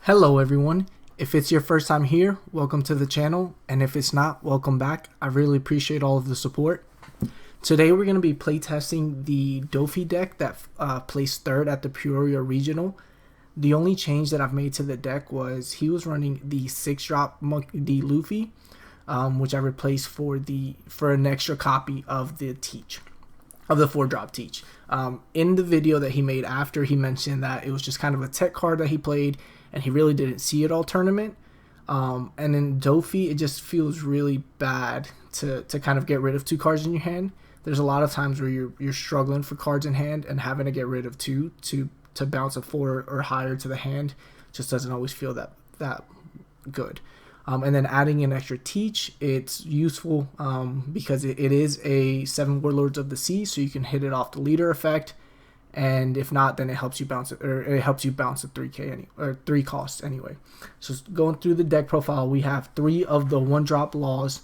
Hello everyone, if it's your first time here, welcome to the channel, and if it's not, welcome back. I really appreciate all of the support. Today we're going to be playtesting the Doffy deck that placed third at the Peoria Regional. The only change that I've made to the deck was he was running the 6-drop Monkey D Luffy, which I replaced for an extra copy of the Teach. Of the 4-drop Teach. In the video that he made after, he mentioned that it was just kind of a tech card that he played and he really didn't see it all tournament. And in Doffy, it just feels really bad to kind of get rid of 2 cards in your hand. There's a lot of times where you're struggling for cards in hand, and having to get rid of 2 to bounce a 4 or higher to the hand just doesn't always feel that good. And then adding an extra Teach, it's useful because it is a 7 Warlords of the Sea, so you can hit it off the leader effect, and if not, then it helps you bounce it, or it helps you bounce a 3 cost anyway. So going through the deck profile, we have 3 of the 1-drop laws.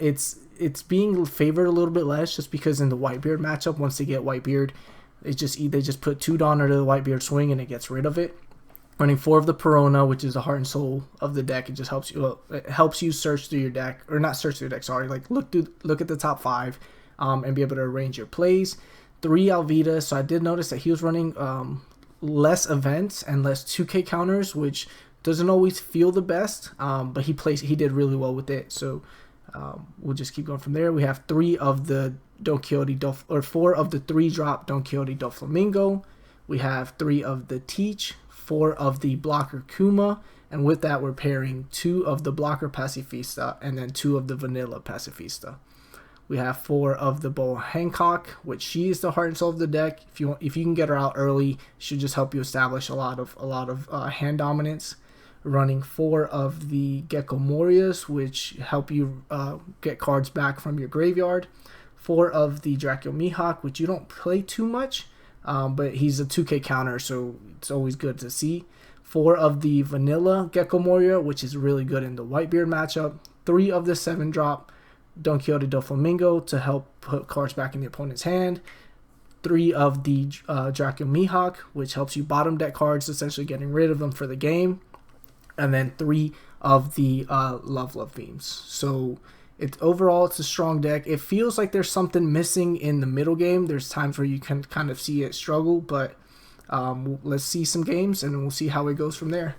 It's being favored a little bit less just because in the Whitebeard matchup, once they get Whitebeard, they just put 2 Donner to the Whitebeard swing and it gets rid of it. Running 4 of the Perona, which is the heart and soul of the deck. It just helps you. It helps you search through your deck, or not search through your deck. Sorry, like look at the top 5, and be able to arrange your plays. 3 Alvida. So I did notice that he was running less events and less 2K counters, which doesn't always feel the best. But he did really well with it. So we'll just keep going from there. We have 3 of the Don Quixote, or 4 of the 3-drop Don Quixote Doflamingo. We have 3 of the Teach, 4 of the blocker Kuma, and with that we're pairing 2 of the blocker Pacifista and then 2 of the vanilla Pacifista. We have 4 of the Boa Hancock, which she is the heart and soul of the deck. If you can get her out early, should just help you establish a lot of hand dominance. Running 4 of the Gecko Morias, which help you get cards back from your graveyard. 4 of the Dracula Mihawk, which you don't play too much, but he's a 2K counter, so it's always good to see. 4 of the vanilla Gecko Moria, which is really good in the Whitebeard matchup. 3 of the 7-drop Don Quixote Doflamingo to help put cards back in the opponent's hand. 3 of the Dracula Mihawk, which helps you bottom deck cards, essentially getting rid of them for the game. And then 3 of the Love themes. So overall it's a strong deck. It feels like there's something missing in the middle game. There's times where you can kind of see it struggle, but let's see some games and we'll see how it goes from there.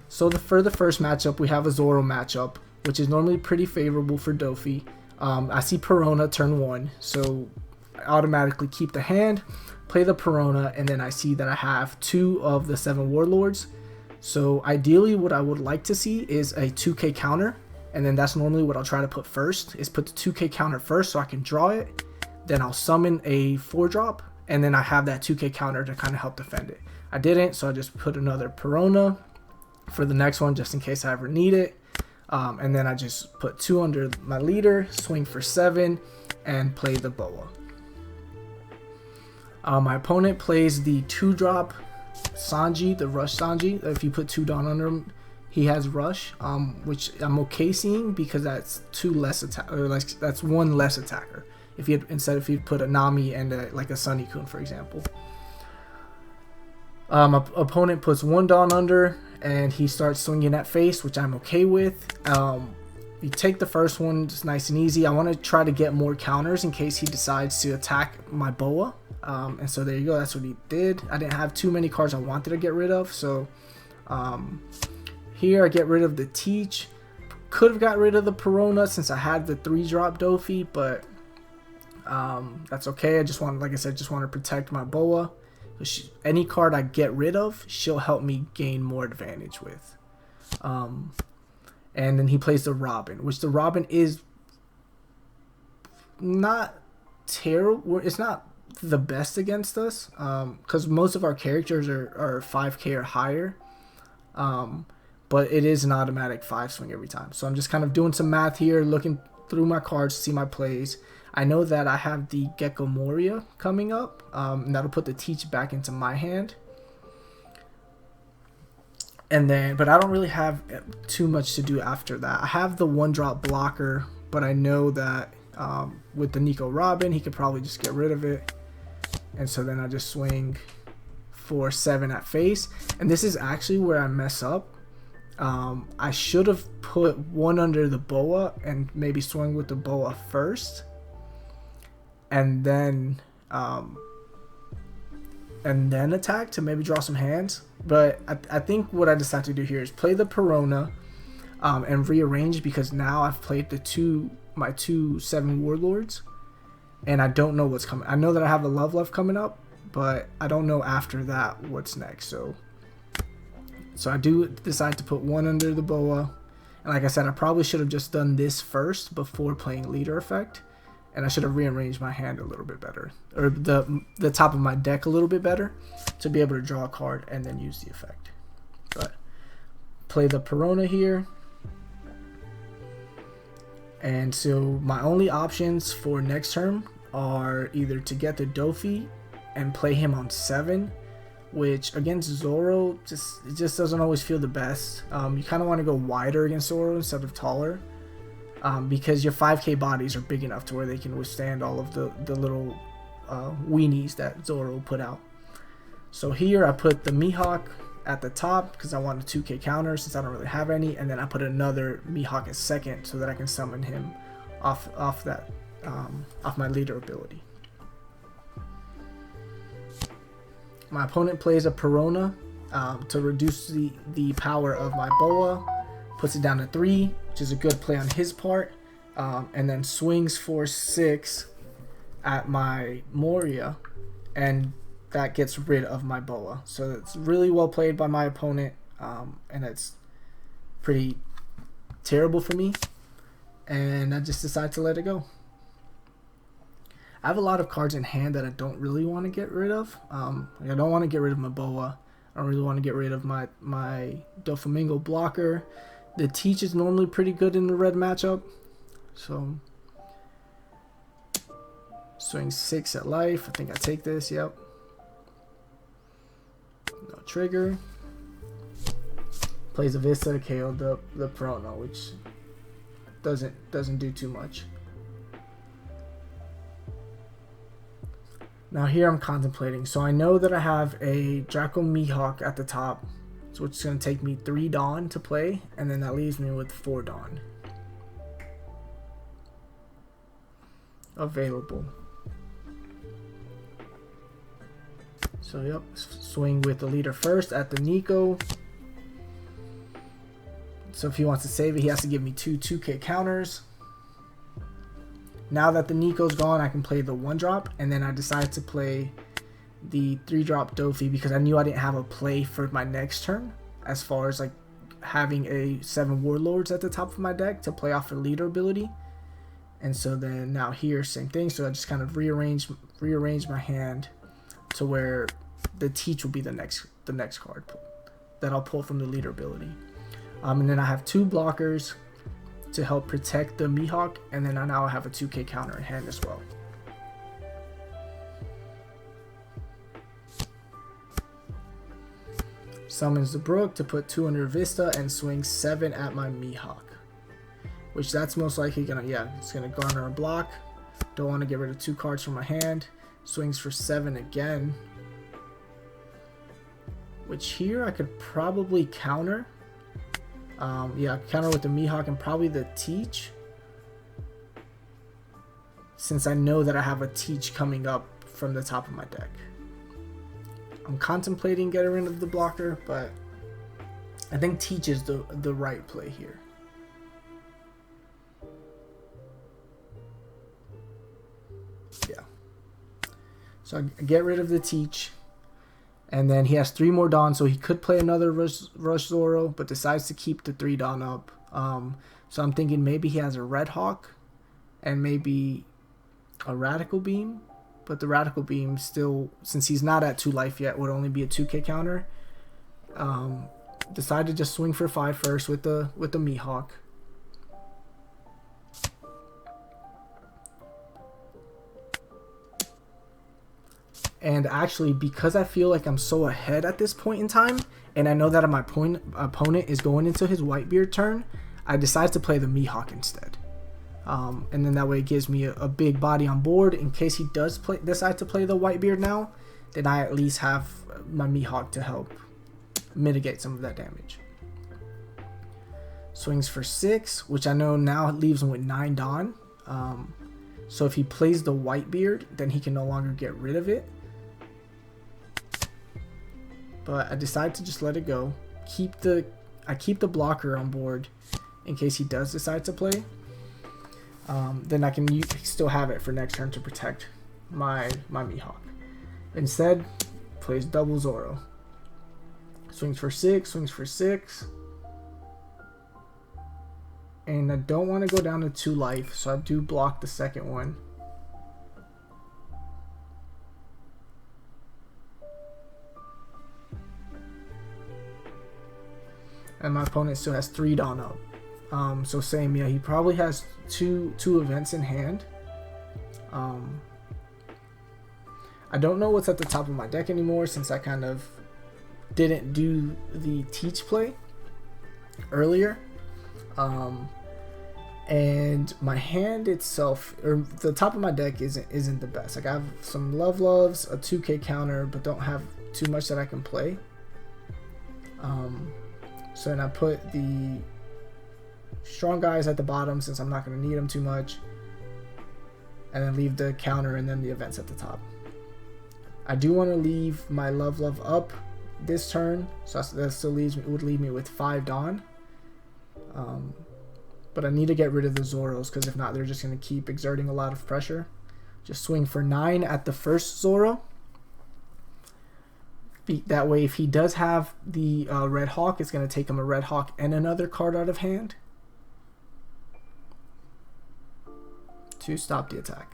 So for the first matchup, we have a Zoro matchup, which is normally pretty favorable for Doffy. I see Perona turn 1, so I automatically keep the hand, play the Perona, and then I see that I have 2 of the 7 Warlords. So ideally what I would like to see is a 2K counter, and then that's normally what I'll try to put first, is put the 2K counter first so I can draw it. Then I'll summon a 4-drop, and then I have that 2K counter to kind of help defend it. I didn't, so I just put another Perona for the next one just in case I ever need it. And then I just put 2 under my leader, swing for 7, and play the Boa. My opponent plays the 2-drop Sanji, the Rush Sanji. If you put 2 Dawn under him, he has Rush, which I'm okay seeing because that's 2 less attack, or like that's 1 less attacker. If you if you put a Nami and like a Sunny Kun, for example. My opponent puts 1 Dawn under, and he starts swinging at face, which I'm okay with. You take the first one, just nice and easy. I want to try to get more counters in case he decides to attack my Boa. And so there you go, that's what he did. I didn't have too many cards I wanted to get rid of, so here I get rid of the Teach. Could have got rid of the Perona since I had the 3-drop Doffy, but that's okay. I just want, like I said, just want to protect my Boa. Any card I get rid of, she'll help me gain more advantage with. And then he plays the Robin, which the Robin is not terrible. It's not the best against us, because most of our characters are 5K or higher. But it is an automatic 5 swing every time. So I'm just kind of doing some math here, looking through my cards to see my plays. I know that I have the Gecko Moria coming up, and that'll put the Teach back into my hand. And then, but I don't really have too much to do after that. I have the 1-drop blocker, but I know that with the Nico Robin, he could probably just get rid of it. And so then I just swing for 7 at face. And this is actually where I mess up. I should have put 1 under the boa and maybe swung with the boa first, and then attack to maybe draw some hands. But I think what I decided to do here is play the Perona and rearrange, because now I've played my two 7 warlords, and I don't know what's coming. I know that I have a Love Left coming up, but I don't know after that what's next. So I do decide to put 1 under the boa. And like I said, I probably should have just done this first before playing leader effect. And I should have rearranged my hand a little bit better, or the top of my deck a little bit better, to be able to draw a card and then use the effect. But play the Perona here. And so my only options for next turn are either to get the Doffy and play him on 7, which against Zoro it just doesn't always feel the best. You kind of want to go wider against Zoro instead of taller, because your 5k bodies are big enough to where they can withstand all of the little weenies that Zoro put out. So here I put the Mihawk at the top because I want a 2k counter since I don't really have any, and then I put another Mihawk at second so that I can summon him off my leader ability. My opponent plays a Perona to reduce the power of my boa, puts it down to 3, which is a good play on his part, and then swings for 6 at my Moria, and that gets rid of my boa. So it's really well played by my opponent, and it's pretty terrible for me, and I just decided to let it go. I have a lot of cards in hand that I don't really want to get rid of. I don't want to get rid of my boa. I don't really want to get rid of my Doflamingo blocker. The Teach is normally pretty good in the red matchup. So swing 6 at life. I think I take this. Yep. No trigger. Plays a Vista to KO the Perona, which doesn't do too much. Now here I'm contemplating. So I know that I have a Draco Mihawk at the top, so it's going to take me 3 Dawn to play, and then that leaves me with 4 Dawn available. So yep, swing with the leader first at the Nico. So if he wants to save it, he has to give me 2k counters. Now that the Nico's gone, I can play the 1-drop, and then I decided to play the 3-drop Doffy because I knew I didn't have a play for my next turn as far as like having a 7 warlords at the top of my deck to play off the leader ability. And so then now here, same thing. So I just kind of rearrange my hand to where the Teach will be the next card that I'll pull from the leader ability. And then I have 2 blockers to help protect the Mihawk, and then I now have a 2k counter in hand as well. Summons the Brook to put 2 under Vista and swings 7 at my Mihawk, which that's most likely it's gonna garner a block. Don't want to get rid of 2 cards from my hand. Swings for 7 again, which here I could probably counter. Counter with the Mihawk and probably the Teach, since I know that I have a Teach coming up from the top of my deck. I'm contemplating getting rid of the blocker, but I think Teach is the right play here. Yeah. So I get rid of the Teach. And then he has 3 more Dawn, so he could play another Rush Zoro, but decides to keep the 3 Dawn up. So I'm thinking maybe he has a Red Hawk and maybe a Radical Beam. But the Radical Beam still, since he's not at 2 life yet, would only be a 2k counter. Decided to just swing for 5 first with the Mihawk. And actually, because I feel like I'm so ahead at this point in time, and I know that my opponent is going into his Whitebeard turn, I decide to play the Mihawk instead. And then that way it gives me a big body on board in case he does decide to play the Whitebeard now. Then I at least have my Mihawk to help mitigate some of that damage. Swings for 6, which I know now leaves him with 9 Dawn. So if he plays the Whitebeard, then he can no longer get rid of it. But I decide to just let it go. I keep the blocker on board in case he does decide to play. Then I can still have it for next turn to protect my Mihawk. Instead, plays double Zoro. Swings for 6, swings for 6. And I don't want to go down to 2 life, so I do block the second one. And my opponent still has 3 Dawn up. So same, yeah, he probably has two events in hand. I don't know what's at the top of my deck anymore since I kind of didn't do the teach play earlier. And my hand itself, or the top of my deck isn't the best. Like I have some loves, a 2k counter, but don't have too much that I can play. So then I put the strong guys at the bottom since I'm not going to need them too much, and then leave the counter and then the events at the top. I do want to leave my love up this turn, so that still would leave me with 5 Dawn. But I need to get rid of the Zoros because if not, they're just going to keep exerting a lot of pressure. Just swing for 9 at the first Zoro. That way, if he does have the Red Hawk, it's going to take him a Red Hawk and another card out of hand to stop the attack.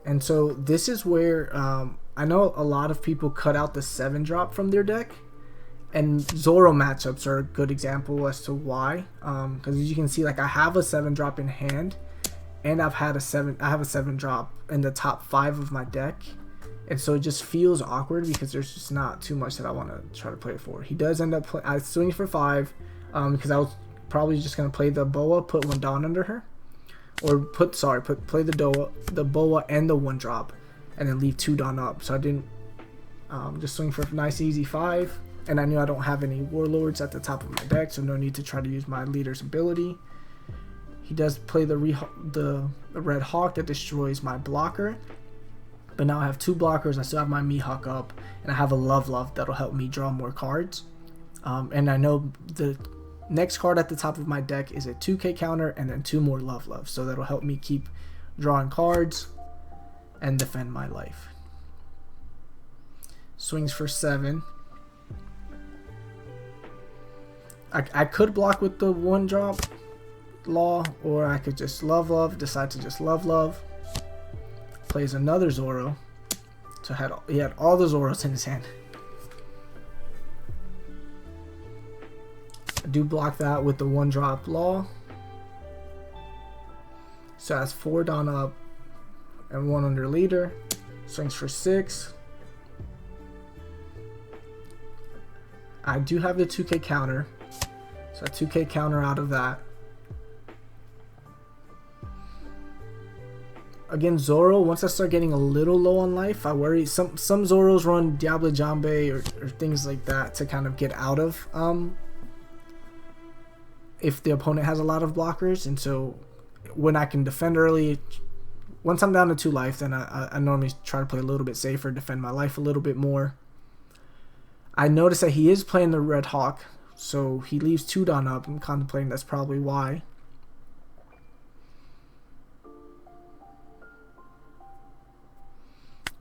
And so this is where I know a lot of people cut out the 7-drop from their deck, and Zoro matchups are a good example as to why. Because as you can see, like I have a 7-drop in hand, and I have a 7-drop in the top 5 of my deck, and so it just feels awkward because there's just not too much that I want to try to play for. He does end up I swing for 5 because I was probably just gonna play the Boa, put 1 Dawn under her. Or play the Boa and the 1-drop, and then leave 2 Dawn up. So I didn't just swing for a nice easy 5, and I knew I don't have any Warlords at the top of my deck, so no need to try to use my leader's ability. He does play the Red Hawk that destroys my blocker, but now I have 2 blockers. I still have my Mihawk up, and I have a love that'll help me draw more cards. And I know the next card at the top of my deck is a 2k counter and then 2 more love, so that'll help me keep drawing cards and defend my life. Swings for 7. I could block with the 1-drop Law, or I could just love, decide to just love. Plays another Zoro. So he had all the Zoros in his hand. I do block that with the 1-drop Law. So that's 4 Dawn up and 1 under leader. Swings for 6. I do have the 2k counter. So a 2k counter out of that. Again, Zoro, once I start getting a little low on life, I worry. Some Zoros run Diable Jambe or things like that to kind of get out of if the opponent has a lot of blockers. And so when I can defend early, once I'm down to 2 life, then I normally try to play a little bit safer, defend my life a little bit more. I notice that he is playing the Red Hawk, so he leaves 2 Dawn up. I'm contemplating that's probably why.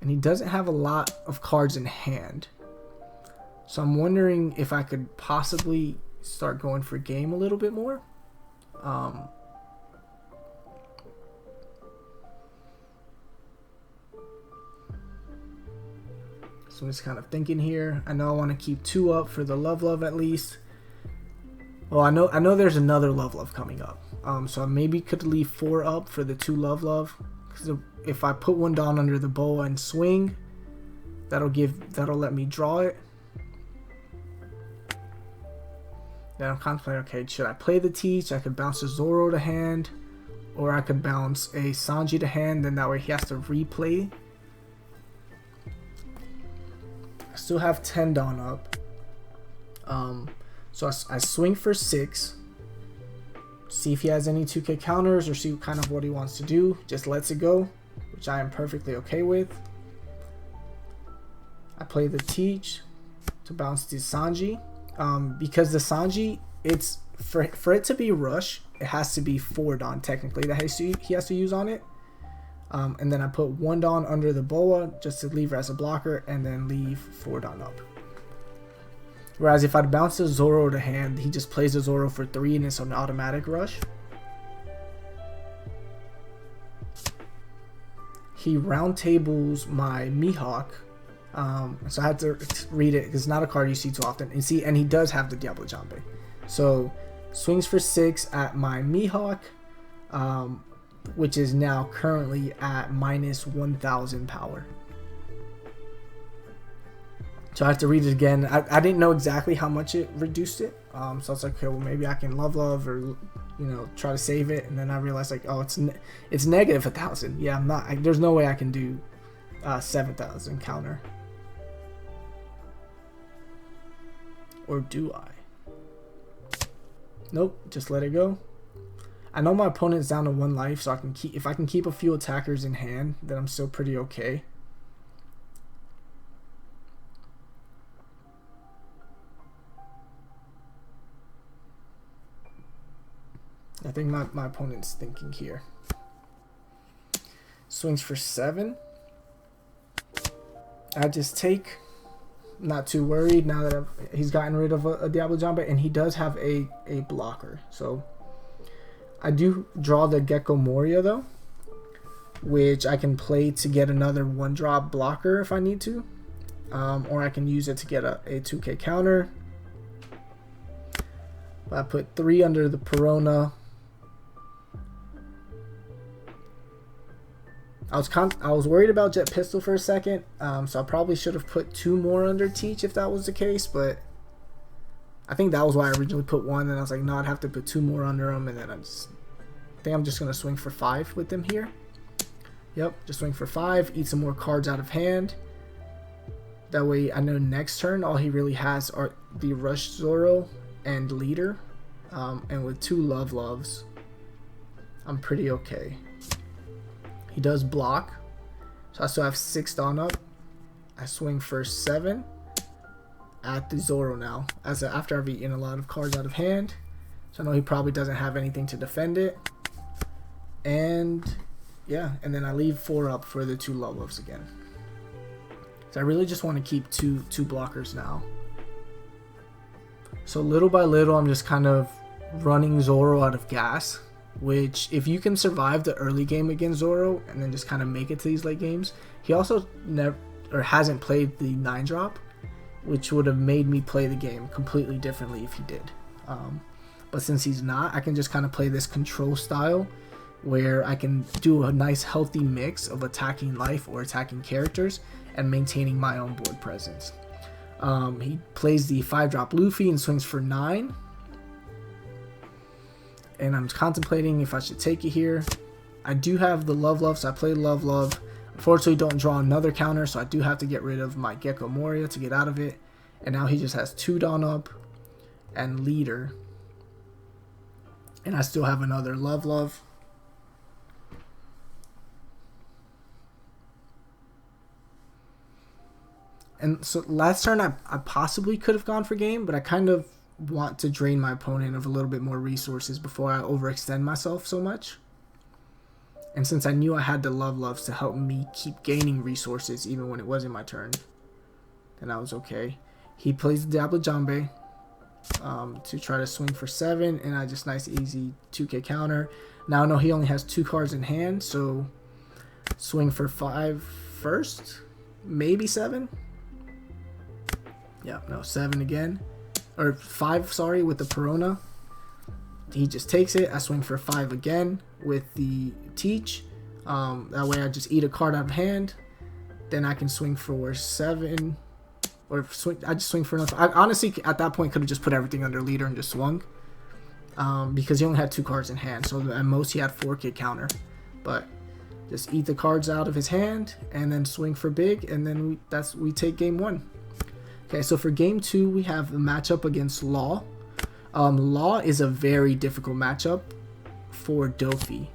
And he doesn't have a lot of cards in hand. So I'm wondering if I could possibly start going for game a little bit more. So I'm just kind of thinking here. I know I want to keep 2 up for the love at least. Well, I know there's another love coming up. So I maybe could leave 4 up for the 2 love. Because if I put 1 Dawn under the Boa and swing, that'll let me draw it. Then I'm contemplating, okay, should I play the Teach? I could bounce a Zoro to hand, or I could bounce a Sanji to hand, then that way he has to replay. I still have 10 Dawn up. So I swing for 6. See if he has any 2k counters or see kind of what he wants to do. Just lets it go, which I am perfectly okay with. I play the Teach to bounce the Sanji. Because the Sanji, it's for it to be rush, it has to be 4 Dawn technically that he has to use on it. And then I put 1 Dawn under the Boa just to leave her as a blocker, and then leave 4 Dawn up. Whereas if I'd bounce the Zoro to hand, he just plays the Zoro for 3 and it's an automatic rush. He round tables my Mihawk. So I had to read it because it's not a card you see too often. And he does have the Diablo Jambe. So swings for 6 at my Mihawk, which is now currently at minus 1000 power. So I have to read it again. I didn't know exactly how much it reduced it. So I was like, okay, well maybe I can love or try to save it. And then I realized like, oh, it's negative 1000. Yeah, I'm not. There's no way I can do 7000 counter. Or do I? Nope, just let it go. I know my opponent's down to 1 life, so if I can keep a few attackers in hand, then I'm still pretty okay. I think my opponent's thinking here. Swings for 7. I just take. Not too worried now that he's gotten rid of a Diablo Jambe, and he does have a blocker. So I do draw the Gecko Moria though, which I can play to get another 1-drop blocker if I need to, or I can use it to get a 2k counter. But I put 3 under the Perona. I was worried about Jet Pistol for a second, so I probably should have put 2 more under Teach if that was the case, but I think that was why I originally put 1, and I was like, no, I'd have to put 2 more under him, and then I think I'm just going to swing for 5 with them here. Yep, just swing for 5, eat some more cards out of hand. That way I know next turn all he really has are the Rush Zoro and Leader, and with 2 Loves, I'm pretty okay. He does block, so I still have 6 Dawn up. I swing for 7 at the Zoro now, after I've eaten a lot of cards out of hand. So I know he probably doesn't have anything to defend it. And yeah, and then I leave 4 up for the 2 Loves again. So I really just want to keep two blockers now. So little by little, I'm just kind of running Zoro out of gas. Which, if you can survive the early game against Zoro and then just kind of make it to these late games, he also hasn't played the 9-drop, which would have made me play the game completely differently if he did. But since he's not, I can just kind of play this control style where I can do a nice healthy mix of attacking life or attacking characters and maintaining my own board presence. He plays the 5-drop Luffy and swings for 9. And I'm contemplating if I should take it here. I do have the Love, so I play Love. Unfortunately, don't draw another counter, so I do have to get rid of my Gecko Moria to get out of it. And now he just has 2 Dawn up and Leader. And I still have another Love. And so last turn I possibly could have gone for game, but I kind of want to drain my opponent of a little bit more resources before I overextend myself so much. And since I knew I had the Loves to help me keep gaining resources even when it wasn't my turn, then I was okay. He plays the Diablo Jambe to try to swing for 7, and I just nice easy 2k counter. Now I know he only has 2 cards in hand, so swing for 5 first, maybe 7. Yeah, no, 7 again. Or 5, sorry, with the Perona. He just takes it. I swing for 5 again with the Teach. That way I just eat a card out of hand. Then I can swing for 7 or swing. I just swing for nothing. I honestly at that point could have just put everything under leader and just swung, because he only had 2 cards in hand. So at most he had 4K counter, but just eat the cards out of his hand and then swing for big, and then we take game 1. Okay, so for game 2 we have a matchup against Law. Law is a very difficult matchup for Doffy.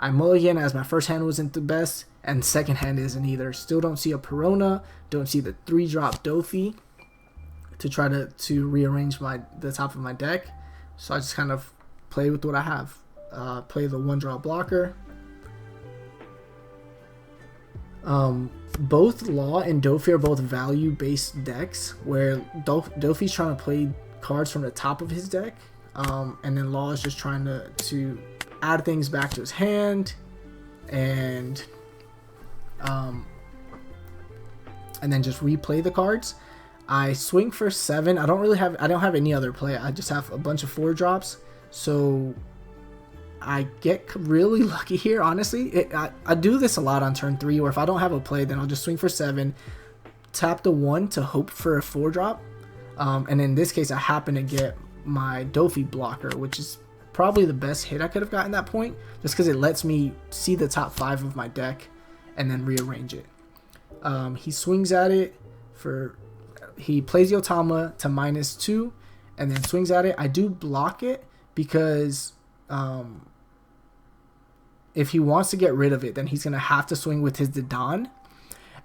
I mulligan as my first hand wasn't the best, and second hand isn't either. Still don't see a Perona, don't see the 3-drop Doffy to try to rearrange the top of my deck. So I just kind of play with what I have. Play the 1-draw blocker. Both Law and Doffy are both value-based decks, where Doffy's trying to play cards from the top of his deck, and then Law is just trying to add things back to his hand, and then just replay the cards. I swing for 7. I don't have any other play. I just have a bunch of 4-drops, so I get really lucky here, honestly. I do this a lot on turn 3, or if I don't have a play, then I'll just swing for 7, tap the 1 to hope for a 4-drop, and in this case I happen to get my Doffy blocker, which is probably the best hit I could have gotten at that point, just because it lets me see the top 5 of my deck and then rearrange it. He swings at it he plays Yotama to -2 and then swings at it. I do block it because if he wants to get rid of it, then he's going to have to swing with his Didon.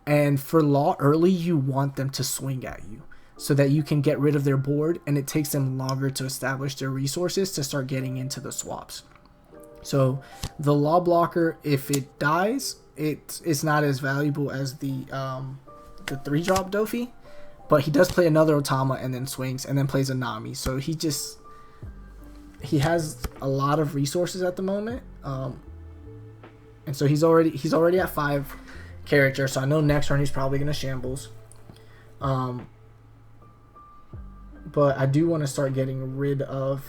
And for Law early, you want them to swing at you so that you can get rid of their board, and it takes them longer to establish their resources to start getting into the swaps. So the Law blocker, if it dies, it's not as valuable as the 3-drop Doffy, but he does play another Otama and then swings and then plays a Nami. So he has a lot of resources at the moment, and so he's already at 5 character. So I know next turn he's probably gonna shambles. But I do want to start getting rid of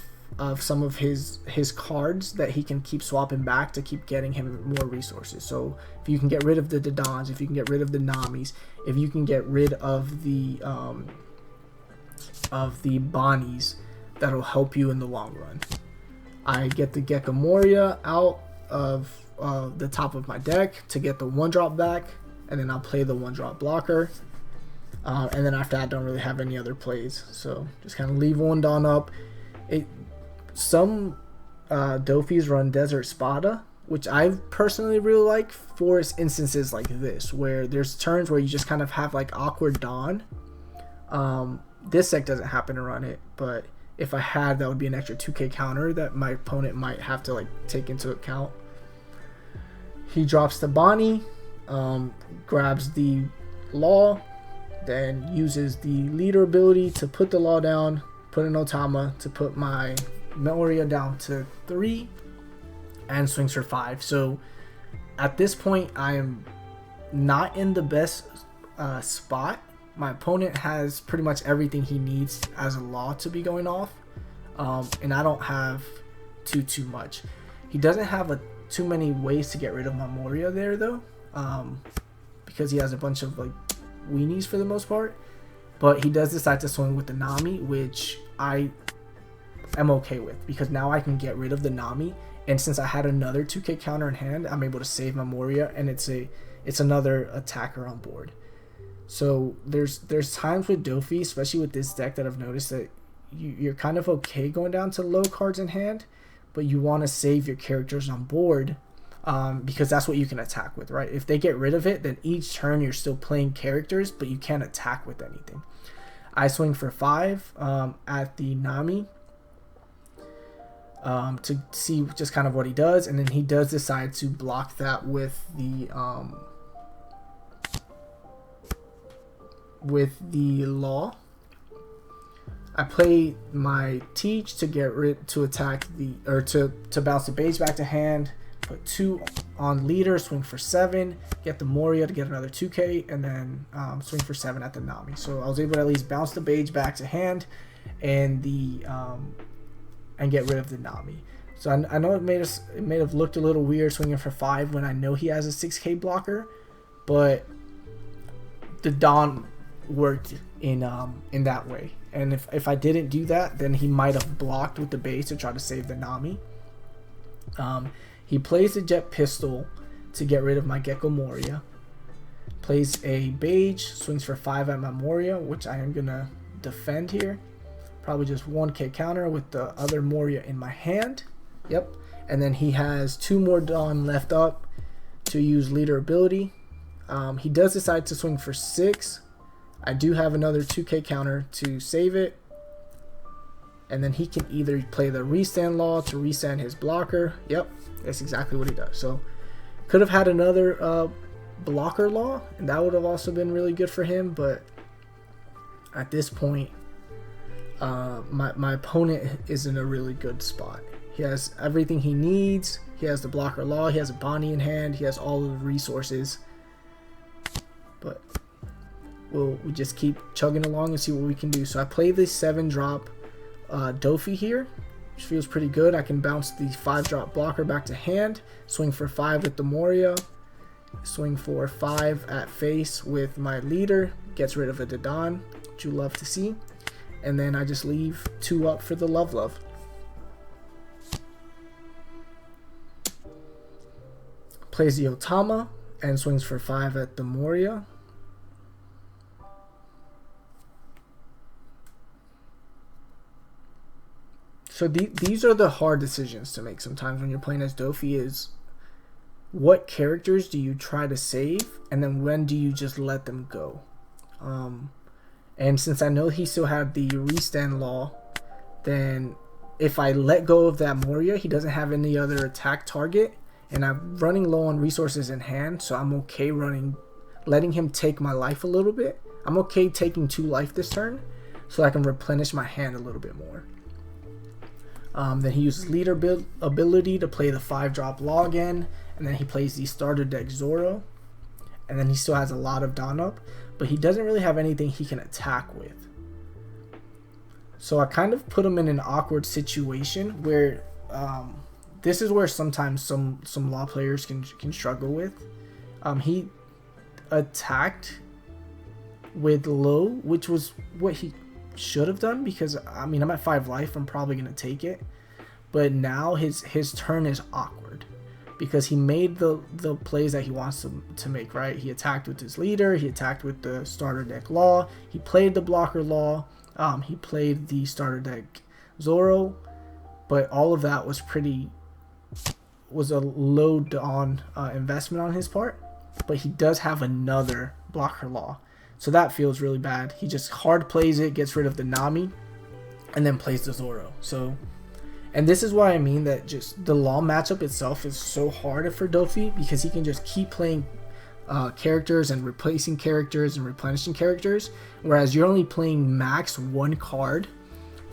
some of his cards that he can keep swapping back to keep getting him more resources. So if you can get rid of the Didons, if you can get rid of the Namis, if you can get rid of the Bonnies, that'll help you in the long run. I get the Gecko Moria out of the top of my deck to get the 1-drop back, and then I'll play the 1-drop blocker. And then after that, I don't really have any other plays, so just kind of leave 1 Dawn up. Some Doffys run Desert Spada, which I personally really like for instances like this, where there's turns where you just kind of have like awkward Dawn. This deck doesn't happen to run it, but if I had, that would be an extra 2K counter that my opponent might have to like take into account. He drops the Bonnie, grabs the Law, then uses the leader ability to put the Law down, put an Otama to put my Meloria down to 3, and swings for 5. So at this point, I am not in the best spot. My opponent has pretty much everything he needs as a Law to be going off, and I don't have too much. He doesn't have too many ways to get rid of my Moria there though, because he has a bunch of like weenies for the most part, but he does decide to swing with the Nami, which I am okay with, because now I can get rid of the Nami, and since I had another 2K counter in hand, I'm able to save my Moria, and it's another attacker on board. So there's times with Doffy, especially with this deck, that I've noticed that you're kind of okay going down to low cards in hand, but you want to save your characters on board, because that's what you can attack with, right? If they get rid of it, then each turn you're still playing characters, but you can't attack with anything. I swing for 5 at the Nami to see just kind of what he does, and then he does decide to block that with the Law. I play my Teach to attack to bounce the Beige back to hand, put 2 on leader, swing for 7, get the Moria to get another 2K, and then swing for 7 at the Nami. So I was able to at least bounce the Beige back to hand and and get rid of the Nami. So I know it may have looked a little weird swinging for 5 when I know he has a 6K blocker, but the Dawn worked in that way. And if I didn't do that, then he might have blocked with the base to try to save the Nami. He plays the jet pistol to get rid of my Gecko Moria. Plays a Beige, swings for 5 at my Moria, which I am gonna defend here. Probably just 1k counter with the other Moria in my hand. Yep. And then he has 2 more Dawn left up to use leader ability. He does decide to swing for 6. I do have another 2k counter to save it. And then he can either play the restand law to restand his blocker. Yep, that's exactly what he does. So could have had another blocker law, and that would have also been really good for him. But at this point, my opponent is in a really good spot. He has everything he needs. He has the blocker law. He has a Bonnie in hand. He has all of the resources. But we just keep chugging along and see what we can do. So I play this 7-drop Doffy here, which feels pretty good. I can bounce the 5-drop blocker back to hand, swing for 5 with the Moria, swing for 5 at face with my leader, gets rid of a Dadan, which you love to see, and then I just leave 2 up for the Love. Plays the Otama and swings for 5 at the Moria. So these are the hard decisions to make sometimes when you're playing as Doffy, is what characters do you try to save, and then when do you just let them go? And since I know he still had the restand law, then if I let go of that Moria, he doesn't have any other attack target, and I'm running low on resources in hand, so I'm okay letting him take my life a little bit. I'm okay taking 2 life this turn, so I can replenish my hand a little bit more. Then he uses leader ability to play the 5-drop law again, and then he plays the starter deck Zoro, and then he still has a lot of Dawn up, but he doesn't really have anything he can attack with. So I kind of put him in an awkward situation where this is where sometimes some law players can struggle with. He attacked with low, which was what he should have done, because I mean, I'm at 5 life, I'm probably gonna take it, but now his turn is awkward because he made the plays that he wants to make, right? He attacked with his leader, he attacked with the starter deck law, he played the blocker law, he played the starter deck Zoro, but all of that was a low Dawn investment on his part. But he does have another blocker law, so that feels really bad. He just hard plays it, gets rid of the Nami, and then plays the Zoro. So, and this is why I mean that just the law matchup itself is so hard for Doffy, because he can just keep playing characters and replacing characters and replenishing characters, whereas you're only playing max 1 card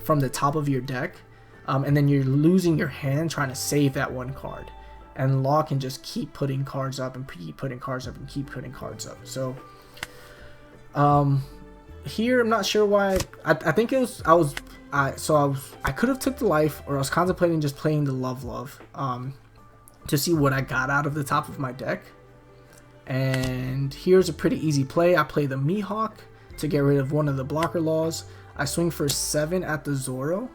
from the top of your deck, and then you're losing your hand trying to save that 1 card. And Law can just keep putting cards up and keep putting cards up and keep putting cards up. So here I'm not sure why. I think it was I could have took the life, or I was contemplating just playing the Love to see what I got out of the top of my deck. And here's a pretty easy play. I play the Mihawk to get rid of one of the blocker laws. I swing for 7 at the Zoro,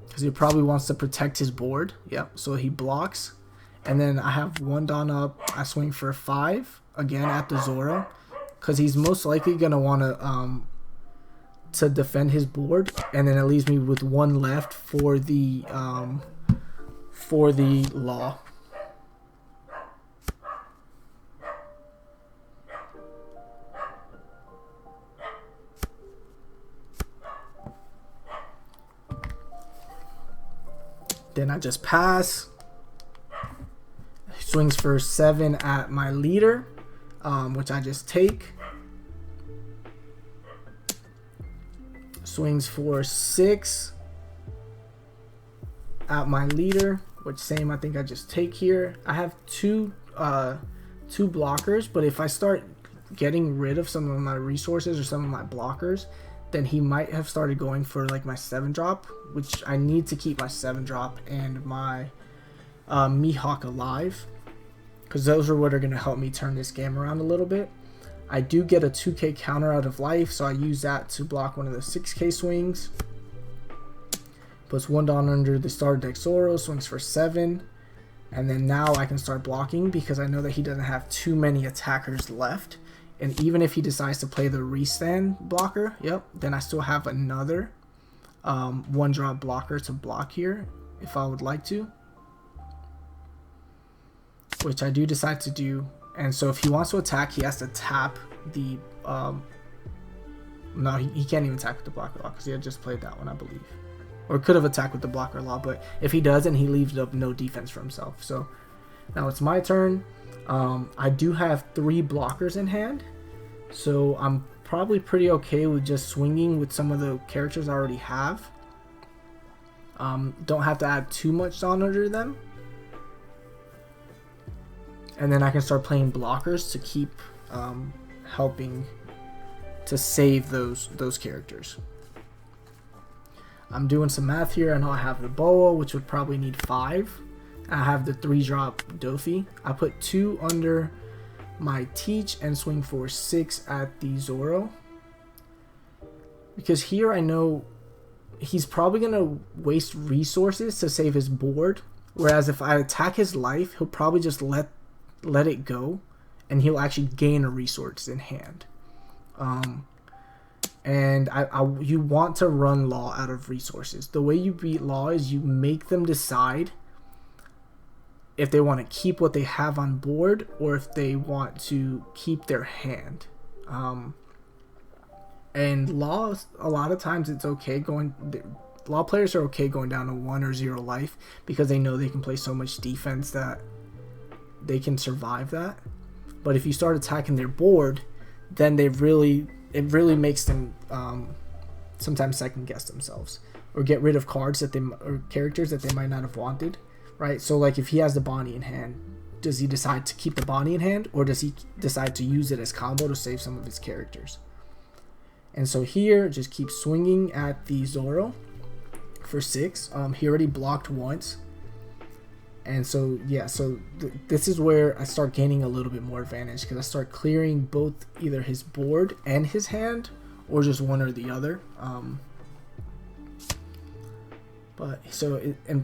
because he probably wants to protect his board. Yep, so he blocks. And then I have 1 Dawn up. I swing for 5 again at the Zoro, because he's most likely going to want to defend his board. And then it leaves me with 1 left for the Law. Then I just pass. Swings for 7 at my leader, which I just take. Swings for 6 at my leader, which same I think I just take here. I have two blockers, but if I start getting rid of some of my resources or some of my blockers, then he might have started going for like my 7-drop, which I need to keep my 7-drop and my Mihawk alive. because those are what are going to help me turn this game around a little bit. I do get a 2k counter out of life, so I use that to block one of the 6k swings. Puts 1 down under the starter deck Zoro, swings for 7. And then now I can start blocking because I know that he doesn't have too many attackers left. And even if he decides to play the restand blocker, then I still have another 1-drop blocker to block here if I would like to. Which I do decide to do. And so if he wants to attack, he has to tap the... no, he can't even attack with the blocker law because he had just played that one, I believe. Or could have attacked with the blocker law, but if he doesn't, he leaves up no defense for himself. So now it's my turn. I do have 3 blockers in hand, so I'm probably pretty okay with just swinging with some of the characters I already have. Don't have to add too much on under them. And then I can start playing blockers to keep helping to save those characters. I'm doing some math here. I know I have the boa, which would probably need 5. I have the 3-drop Doffy. I put 2 under my teach and swing for 6 at the Zoro. Because here I know he's probably going to waste resources to save his board. Whereas if I attack his life, he'll probably just let it go. And he'll actually gain a resource in hand. And you want to run Law out of resources. The way you beat Law is you make them decide if they want to keep what they have on board or if they want to keep their hand. And Law, a lot of times it's okay Law players are okay going down to 1 or 0 life because they know they can play so much defense that they can survive that. But if you start attacking their board, then it really makes them sometimes second guess themselves or get rid of cards or characters that they might not have wanted, right? So like if he has the Bonnie in hand, does he decide to keep the Bonnie in hand or does he decide to use it as combo to save some of his characters? And so here, just keep swinging at the Zoro for 6. He already blocked once. And so, yeah, this is where I start gaining a little bit more advantage because I start clearing both either his board and his hand or just one or the other.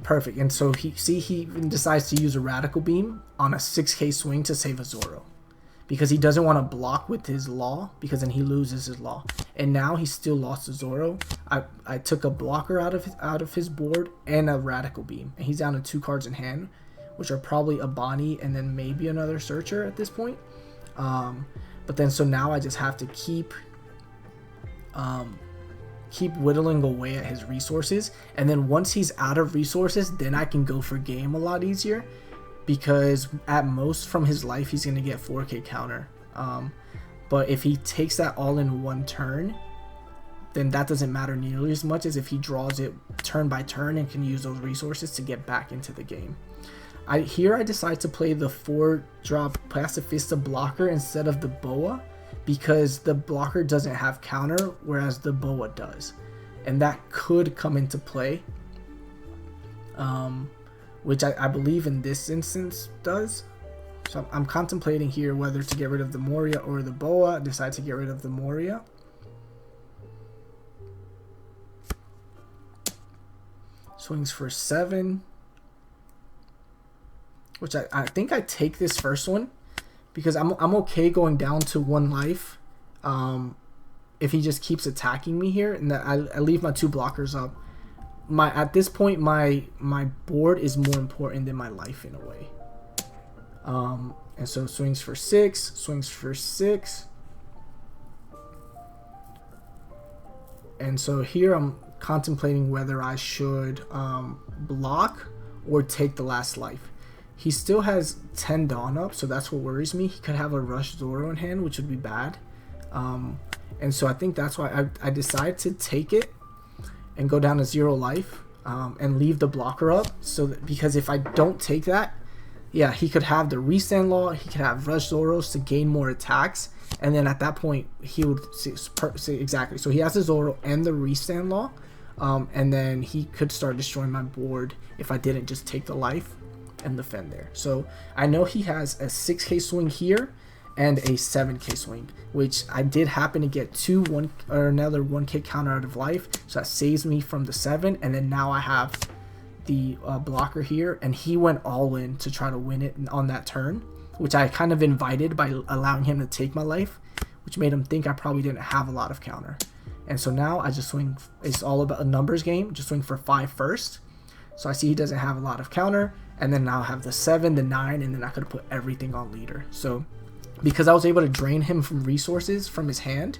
Perfect. And so he even decides to use a Radical Beam on a 6k swing to save a Zoro because he doesn't want to block with his Law because then he loses his Law. And now he still lost to Zoro. I took a blocker out of his board and a Radical Beam, and he's down to 2 cards in hand, which are probably a Bonnie and then maybe another Searcher at this point. But then so now I just have to keep whittling away at his resources, and then once he's out of resources, then I can go for game a lot easier because at most from his life he's going to get 4k counter. But if he takes that all in one turn, then that doesn't matter nearly as much as if he draws it turn by turn and can use those resources to get back into the game. Here I decide to play the 4-drop Pacifista blocker instead of the boa because the blocker doesn't have counter whereas the boa does. And that could come into play, which I believe in this instance does. So I'm contemplating here whether to get rid of the Moria or the boa. I decide to get rid of the Moria. Swings for 7. Which I think I take this first one because I'm okay going down to 1 life if he just keeps attacking me here, and that I leave my 2 blockers up. At this point my board is more important than my life in a way. And so swings for 6, swings for 6. And so here I'm contemplating whether I should block or take the last life. He still has 10 Dawn up, so that's what worries me. He could have a Rush Zoro in hand, which would be bad. And so I think that's why I decide to take it and go down to 0 life and leave the blocker up. Because if I don't take that, yeah, he could have the Restand Law, he could have Rush Zoros to gain more attacks, and then at that point he would see exactly. So he has the Zoro and the Restand Law, and then he could start destroying my board if I didn't just take the life. and defend there. So I know he has a 6k swing here and a 7k swing, which I did happen to get another 1k counter out of life, so that saves me from the 7. And then now I have the blocker here, and he went all in to try to win it on that turn, which I kind of invited by allowing him to take my life, which made him think I probably didn't have a lot of counter. And so now I just swing. It's all about a numbers game. Just swing for 5 first. So I see he doesn't have a lot of counter, and then now I have the 7, the 9, and then I could put everything on leader. So because I was able to drain him from resources from his hand,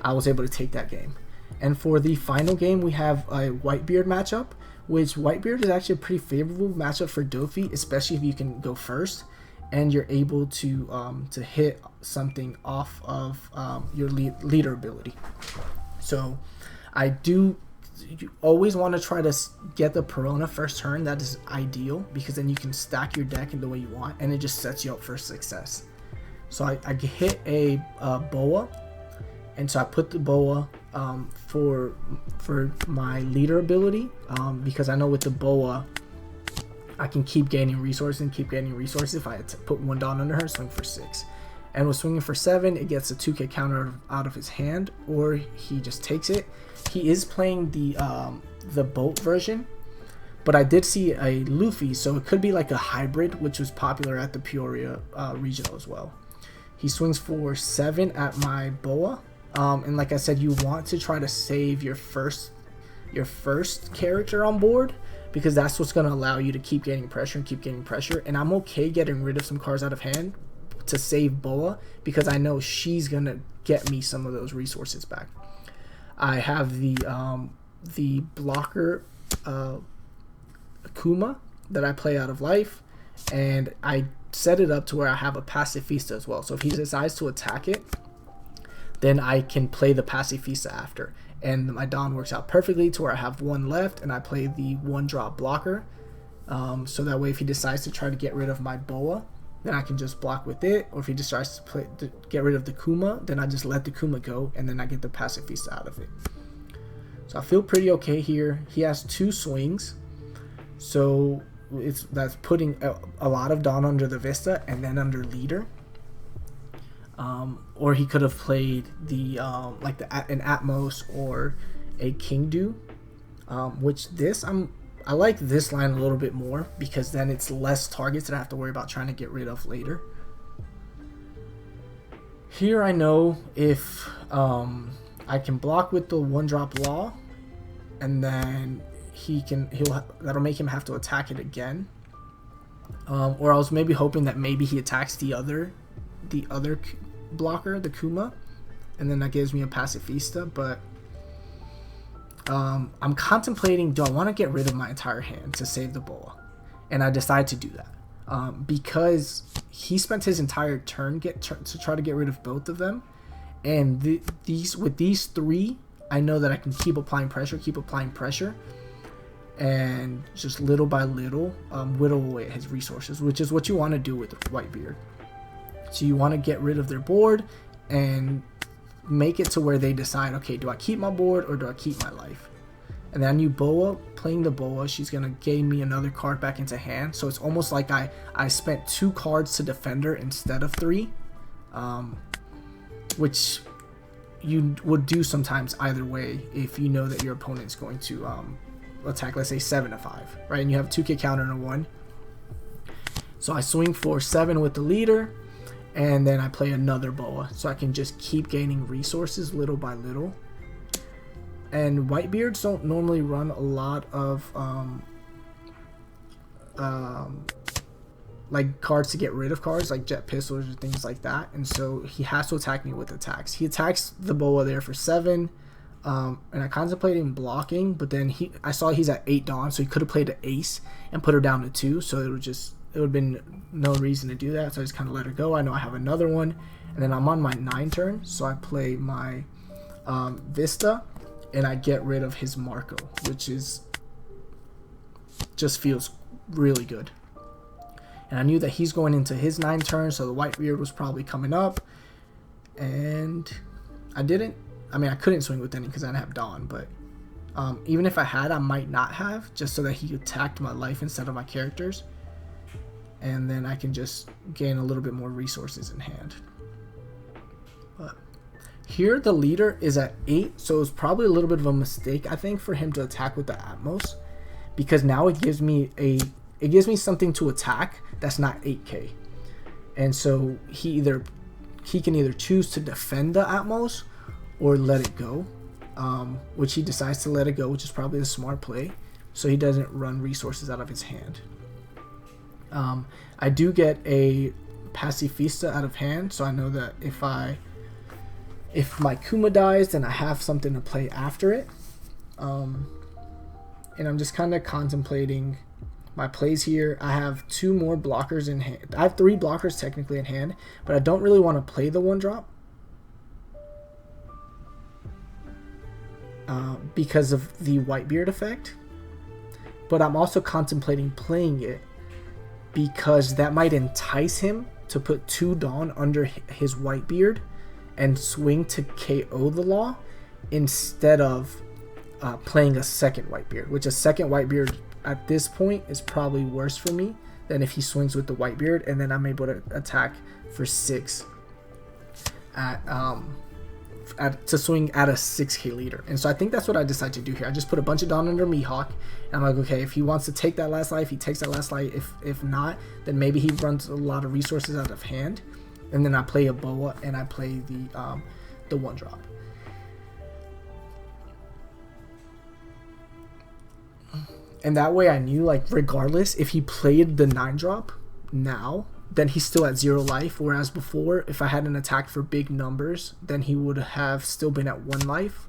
I was able to take that game. And for the final game, we have a Whitebeard matchup, which Whitebeard is actually a pretty favorable matchup for Doffy, especially if you can go first and you're able to hit something off of your leader ability. So you always want to try to get the Perona first turn. That is ideal, because then you can stack your deck in the way you want, and it just sets you up for success. So I hit a boa, and so I put the boa for my leader ability, because I know with the boa I can keep gaining resources if I had to put 1 Dawn under her, swing for 6. And with swinging for 7, it gets a 2k counter out of his hand, or he just takes it. He is playing the boat version, but I did see a Luffy, so it could be like a hybrid, which was popular at the Peoria regional as well. He swings for 7 at my boa, and like I said, you want to try to save your first character on board, because that's what's going to allow you to keep gaining pressure. And I'm okay getting rid of some cards out of hand to save boa, because I know she's going to get me some of those resources back. I have the blocker Akuma that I play out of life, and I set it up to where I have a Pacifista as well. So if he decides to attack it, then I can play the Pacifista after, and my Dawn works out perfectly to where I have 1 left, and I play the 1-drop blocker, so that way if he decides to try to get rid of my boa, then I can just block with it. Or if he decides to get rid of the Kuma, then I just let the Kuma go, and then I get the Pacifista out of it. So I feel pretty okay here. He has 2 swings, so that's putting a lot of Dawn under the Vista and then under leader. Or he could have played the an Atmos or a Kingdu, which I like this line a little bit more, because then it's less targets that I have to worry about trying to get rid of later. Here I know if I can block with the 1-drop law, and then that'll make him have to attack it again. Or I was maybe hoping that maybe he attacks the other blocker, the Kuma, and then that gives me a Pacifista. But I'm contemplating, do I want to get rid of my entire hand to save the boa? And I decide to do that, because he spent his entire turn to try to get rid of both of them, and with these 3, I know that I can keep applying pressure, and just little by little whittle away at his resources, which is what you want to do with Whitebeard. So you want to get rid of their board and make it to where they decide, okay, do I keep my board or do I keep my life? And then I knew boa, playing the boa, she's going to gain me another card back into hand. So it's almost like I spent 2 cards to defend her instead of 3, which you would do sometimes either way if you know that your opponent's going to attack, let's say 7 to 5, right? And you have 2k counter and a 1. So I swing for 7 with the leader, and then I play another boa, so I can just keep gaining resources little by little. And Whitebeards don't normally run a lot of like cards to get rid of cards, like jet pistols or things like that, and so he has to attack me with attacks. He attacks the boa there for 7, and I contemplated blocking, but then I saw he's at 8 Dawn, so he could have played an ace and put her down to 2, so it would have been no reason to do that, so I just kind of let her go. I know I have another one, and then I'm on my 9 turn, so I play my Vista, and I get rid of his Marco, which just feels really good. And I knew that he's going into his 9 turns, so the Whitebeard was probably coming up, and I couldn't swing with any because I didn't have Dawn, but even if I had, I might not have, just so that he attacked my life instead of my characters. and then I can just gain a little bit more resources in hand. But here the leader is at 8, so it's probably a little bit of a mistake, I think, for him to attack with the Atmos, because now it gives me something to attack that's not 8k, and so he can either choose to defend the Atmos or let it go, which he decides to let it go, which is probably a smart play, so he doesn't run resources out of his hand. I do get a Pacifista out of hand, so I know that if my Kuma dies, then I have something to play after it. And I'm just kind of contemplating my plays here. I have 2 more blockers in hand. I have 3 blockers technically in hand, but I don't really want to play the 1-drop because of the Whitebeard effect. But I'm also contemplating playing it because that might entice him to put 2 Dawn under his Whitebeard and swing to KO the Law instead of playing a second Whitebeard, which a second Whitebeard at this point is probably worse for me than if he swings with the Whitebeard, and then I'm able to attack for 6 to swing at a 6k leader. And so I think that's what I decide to do here. I just put a bunch of Dawn under Mihawk, and I'm like, okay, if he wants to take that last life, he takes that last life. If not, then maybe he runs a lot of resources out of hand, and then I play a Boa and I play the 1-drop. And that way I knew, like, regardless, if he played the 9-drop now, then he's still at 0 life. Whereas before, if I had an attack for big numbers, then he would have still been at 1 life.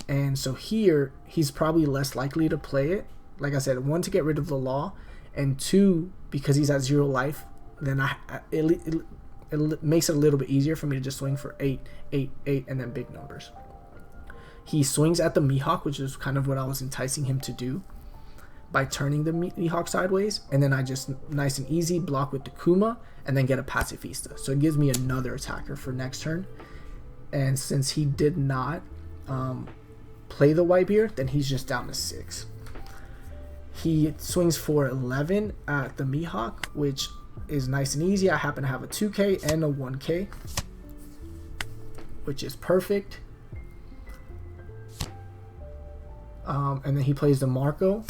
And so here, he's probably less likely to play it. Like I said, 1, to get rid of the Law, and 2, because he's at 0 life, then it makes it a little bit easier for me to just swing for 8, 8, 8, and then big numbers. He swings at the Mihawk, which is kind of what I was enticing him to do by turning the Mihawk sideways, and then I just nice and easy block with the Kuma and then get a Pacifista. So it gives me another attacker for next turn. And since he did not play the Whitebeard, then he's just down to 6. He swings for 11 at the Mihawk, which is nice and easy. I happen to have a 2k and a 1k, which is perfect. And then he plays the Marco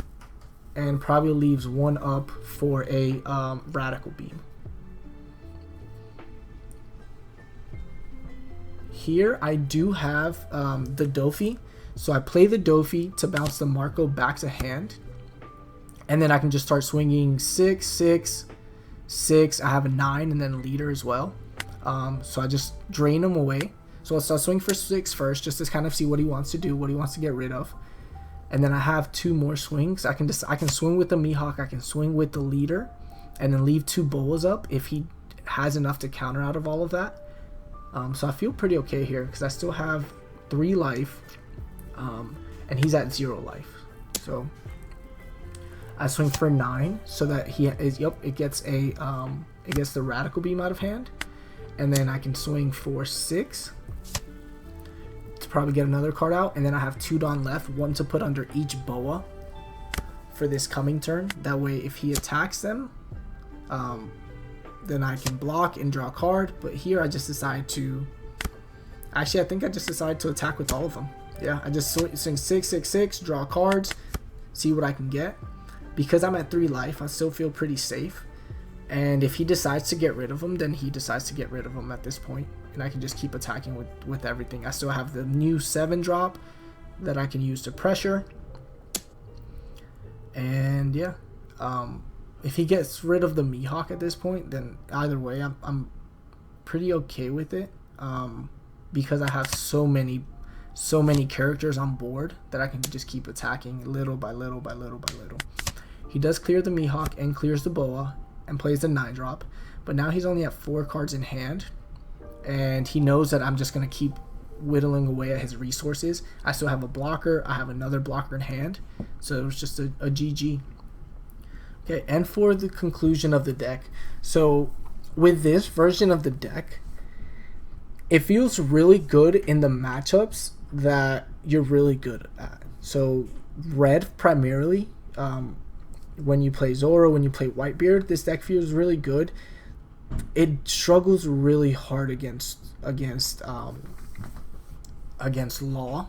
and probably leaves 1 up for a Radical Beam. Here I do have the Doffy, so I play the Doffy to bounce the Marco back to hand, and then I can just start swinging 6, 6, 6. I have a 9 and then a leader as well, so I just drain him away. So I'll start swinging for 6 first, just to kind of see what he wants to do, what he wants to get rid of. And then I have 2 more swings. I can swing with the Mihawk, I can swing with the leader, and then leave 2 Boas up if he has enough to counter out of all of that. So I feel pretty okay here because I still have 3 life, and he's at 0 life. So I swing for 9 so that he is. Yep, it gets the Radical Beam out of hand, and then I can swing for 6. Probably get another card out, and then I have 2 Dawn left, 1 to put under each Boa for this coming turn. That way if he attacks them, then I can block and draw a card. But here I just decide to I think I just decided to attack with all of them. Yeah, I just swing 6, 6, 6, draw cards, see what I can get. Because I'm at 3 life, I still feel pretty safe. And if he decides to get rid of them, then he decides to get rid of them at this point. And I can just keep attacking with everything. I still have the new 7-drop that I can use to pressure. And yeah, if he gets rid of the Mihawk at this point, then either way, I'm pretty okay with it. Because I have so many characters on board that I can just keep attacking little by little by little by little. He does clear the Mihawk and clears the Boa and plays the 9-drop. But now he's only at 4 cards in hand. And he knows that I'm just going to keep whittling away at his resources. I still have a blocker. I have another blocker in hand. So it was just a GG. Okay, and for the conclusion of the deck. So with this version of the deck, it feels really good in the matchups that you're really good at. So red primarily. when you play Zoro, when you play Whitebeard, this deck feels really good. It struggles really hard against Law,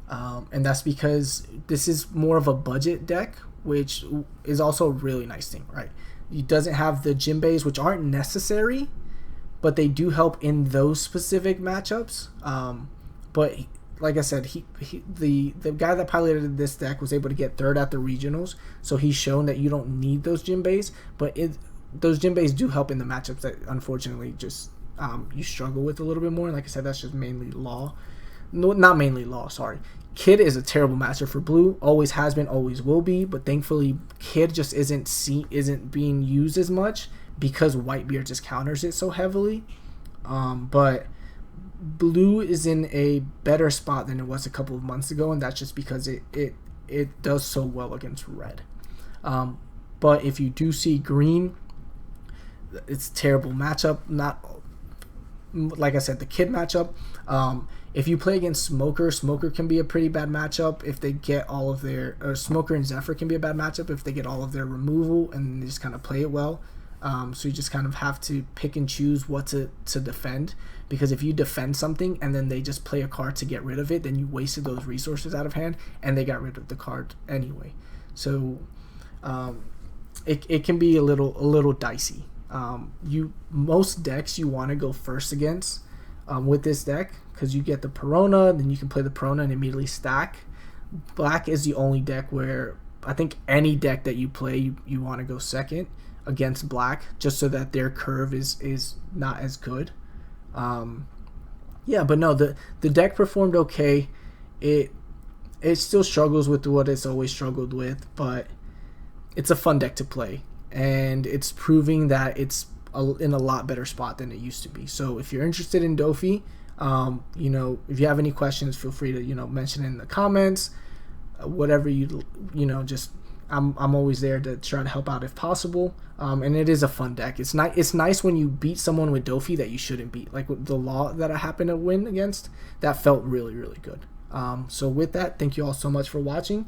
and that's because this is more of a budget deck, which is also a really nice thing, right? It doesn't have the Jinbeis, which aren't necessary, but they do help in those specific matchups. But like I said, the guy that piloted this deck was able to get third at the regionals, so he's shown that you don't need those Jinbeis, but those Jinbeis do help in the matchups that unfortunately just you struggle with a little bit more. And like I said, that's just mainly Law. No, not mainly Law, sorry. Kid is a terrible matchup for blue, always has been, always will be, but thankfully Kid just isn't being used as much because Whitebeard just counters it so heavily. But blue is in a better spot than it was a couple of months ago, and that's just because it does so well against red. But if you do see green, it's a terrible matchup. Not like I said, the Kid matchup. If you play against Smoker can be a pretty bad matchup if they get all of their, or Smoker and Zephyr can be a bad matchup if they get all of their removal and they just kind of play it well. So you just kind of have to pick and choose what to defend, because if you defend something and then they just play a card to get rid of it, then you wasted those resources out of hand and they got rid of the card anyway. So it can be a little dicey. Most decks you want to go first against with this deck, because you get the Perona, then you can play the Perona and immediately stack. Black is the only deck where I think any deck that you play you want to go second against black, just so that their curve is not as good. Yeah, but no, the deck performed okay. It still struggles with what it's always struggled with, but it's a fun deck to play, and it's proving that it's in a lot better spot than it used to be. So if you're interested in Doffy, if you have any questions, feel free to mention it in the comments. Whatever just I'm always there to try to help out if possible. And it is a fun deck. It's nice when you beat someone with Doffy that you shouldn't beat, like with the Law that I happened to win against. That felt really, really good. So with that, thank you all so much for watching.